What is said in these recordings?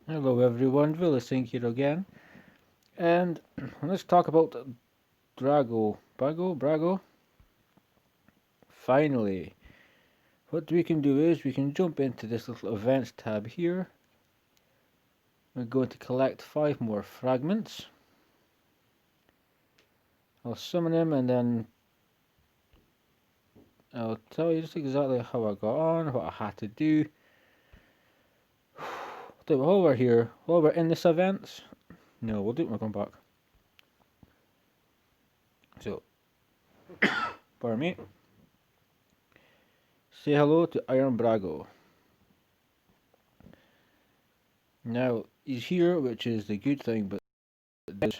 Hello everyone, Vilisink here again, and let's talk about Brago. Finally, what we can do is we can jump into this little events tab here. We're going to collect 5 more fragments. I'll summon them and then I'll tell you just exactly how I got on, what I had to do. While we're here, while we're in this event, no, we'll do it when we come back. So, pardon me. Say hello to Iron Brago. Now, he's here, which is the good thing, but this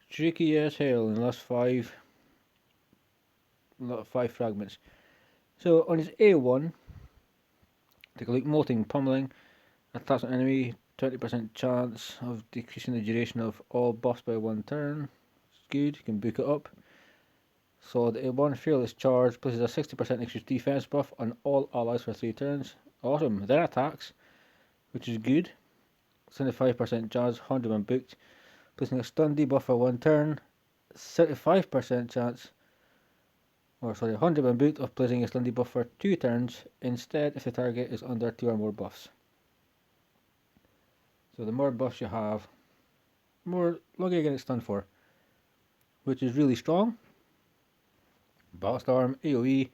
tricky as hell in the last 5 fragments. So on his A1, take a look, molting pummeling, attacks an enemy, 20% chance of decreasing the duration of all buffs by 1 turn. It's good, you can book it up. Solid A1, fearless charge, places a 60% increased defense buff on all allies for 3 turns. Awesome. Then attacks, which is good. 75% chance, 100 when booked, placing a stun debuff for 1 turn. 75% chance, 100 when booked, of placing a stun debuff for 2 turns instead if the target is under 2 or more buffs. So the more buffs you have, more longer you get it stunned for, which is really strong. Battlestorm, AoE,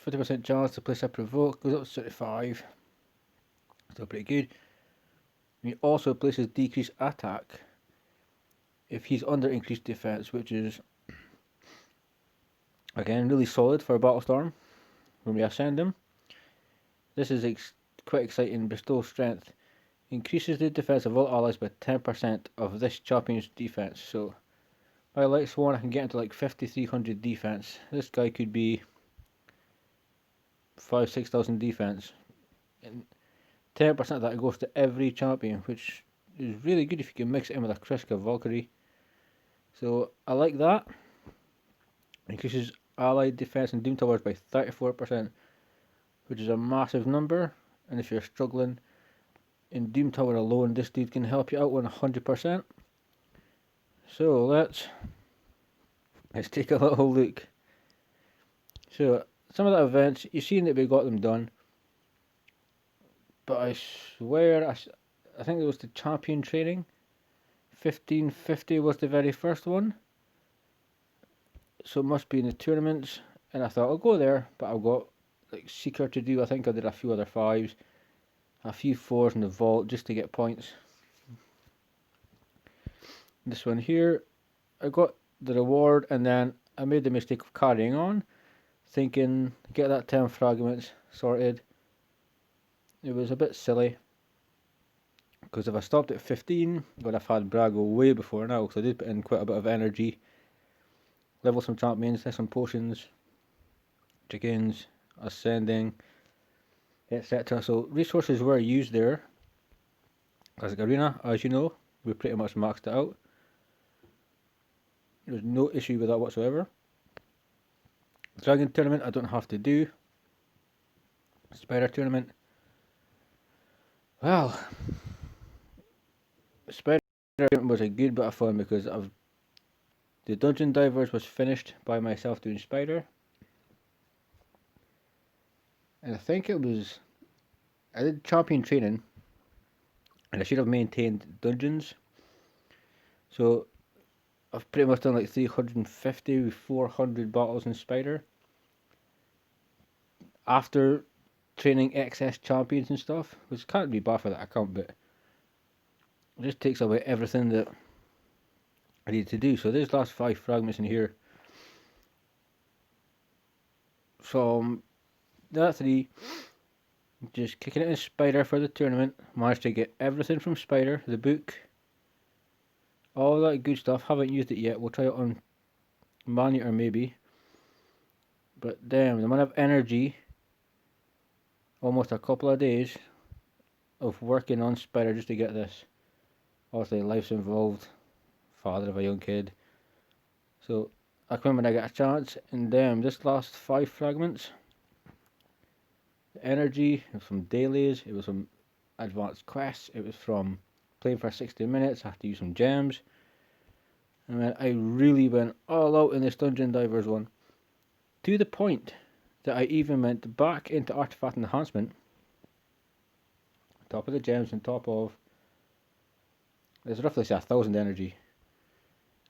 50% chance to place a provoke, goes up to 35. Still pretty good. He also places decreased attack if he's under increased defense, which is again really solid for Battlestorm when we ascend him. This is quite exciting. Bestow strength increases the defense of all allies by 10% of this champion's defense. So by like sworn I can get into like 5300 defense. This guy could be 5,000-6,000 defense, and 10% of that goes to every champion, which is really good if you can mix it in with a Kriska Valkyrie. So I like that. Increases allied defense and Doom Towers by 34%, which is a massive number. And if you're struggling in Doom Tower alone, this dude can help you out 100%. So let's take a little look. So some of the events, you've seen that we got them done, but I swear, I think it was the champion training. 1550 was the very first one, so it must be in the tournaments. And I thought I'll go there, but I've got like Seeker to do. I think I did a few other 5s, a few 4s in the vault just to get points. This one here, I got the reward, and then I made the mistake of carrying on, thinking get that 10 fragments sorted. It was a bit silly, because if I stopped at 15, I would have had Brago way before now, because I did put in quite a bit of energy. Level some champions, get some potions, chickens, ascending, etc. So resources were used there. Classic Arena, as you know, we pretty much maxed it out. There's no issue with that whatsoever. Dragon Tournament I don't have to do. Spider Tournament, well, Spider Tournament was a good bit of fun because the Dungeon Divers was finished by myself doing Spider. And I think I did champion training, and I should have maintained dungeons. So I've pretty much done like 350 with 400 battles in Spider. After training excess champions and stuff, which can't be bad for that account, but it just takes away everything that I need to do. So there's last 5 fragments in here. From that 3, just kicking it in Spider for the tournament. Managed to get everything from Spider, the book, all that good stuff. Haven't used it yet. We'll try it on Maneater maybe. But damn, the amount of energy, almost a couple of days of working on Spider just to get this. Obviously life's involved, father of a young kid. So I come when I get a chance, and damn, this last 5 fragments, energy, it was from dailies, it was from advanced quests, it was from playing for 60 minutes, I had to use some gems. I mean, I really went all out in this Dungeon Divers one, to the point that I even went back into Artifact Enhancement, top of the gems and top of, there's roughly say 1,000 energy.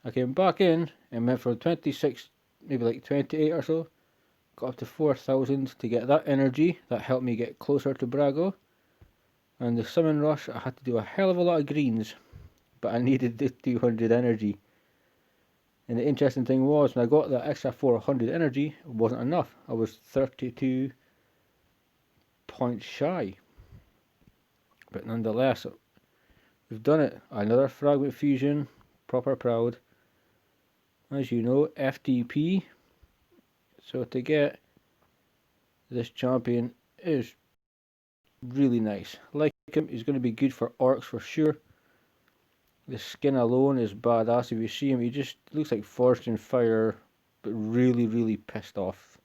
I came back in and went for 26, maybe like 28 or so, got up to 4,000 to get that energy, that helped me get closer to Brago. And the summon rush, I had to do a hell of a lot of greens, but I needed the 200 energy. And the interesting thing was, when I got that extra 400 energy, it wasn't enough. I was 32 points shy. But nonetheless, we've done it. Another Frag Fusion, proper proud. As you know, FTP. So to get this champion is really nice. Like him, he's going to be good for orcs for sure. The skin alone is badass. If you see him, he just looks like Forged in Fire, but really, really pissed off.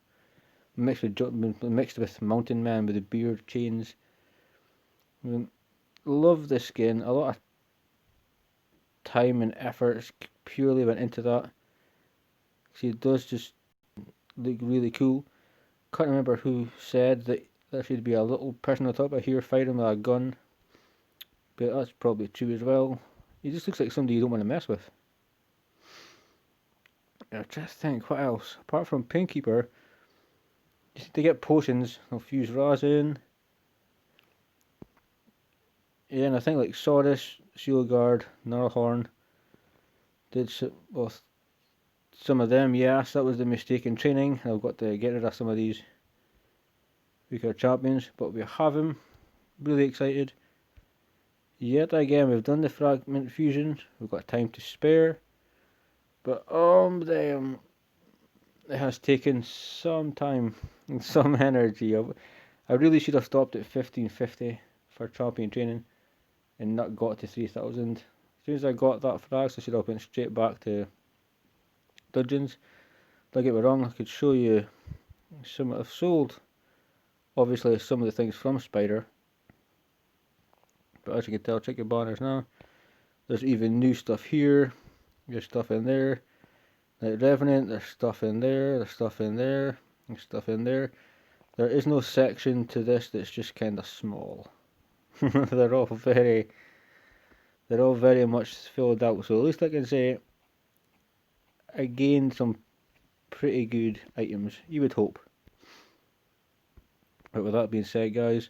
Mixed with Mountain Man with the beard chains. I mean, love the skin. A lot of time and effort purely went into that. See, it does just look really cool. Can't remember who said that there should be a little person on top of here fighting with a gun, but that's probably true as well. He just looks like somebody you don't want to mess with. I just think, what else? Apart from Pinkeeper, to get potions, I'll fuse Razin. Yeah, and I think like Sordis, Shieldguard, Gnarlhorn did some of them, yes, that was the mistake in training. I've got to get rid of some of these weaker champions, but we have him. Really excited. Yet again, we've done the Fragment Fusion, we've got time to spare, but damn, it has taken some time and some energy. I really should have stopped at 1550 for champion training and not got to 3000. As soon as I got that frags, I should have went straight back to dungeons. Don't get me wrong, I could show you some I've sold. Obviously, some of the things from Spider. But as you can tell, check your banners now. There's even new stuff here. There's stuff in there. Like Revenant, there's stuff in there. There's stuff in there. There's stuff in there. There is no section to this that's just kind of small. they're all very much filled out. So at least I can say I gained some pretty good items. You would hope. But with that being said, guys,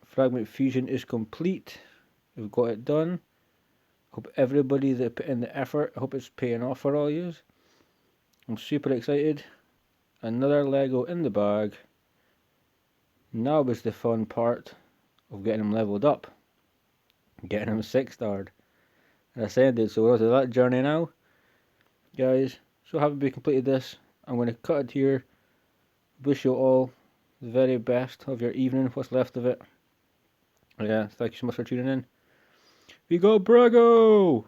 Fragment Fusion is complete. We've got it done. Hope everybody that put in the effort, I hope it's paying off for all yous. I'm super excited. Another Lego in the bag. Now is the fun part of getting him leveled up. Getting him 6-starred. And ascended, so we're on to that journey now. Guys, so happy we completed this. I'm going to cut it here. Wish you all the very best of your evening, what's left of it. Yeah, thank you so much for tuning in. We go Brago!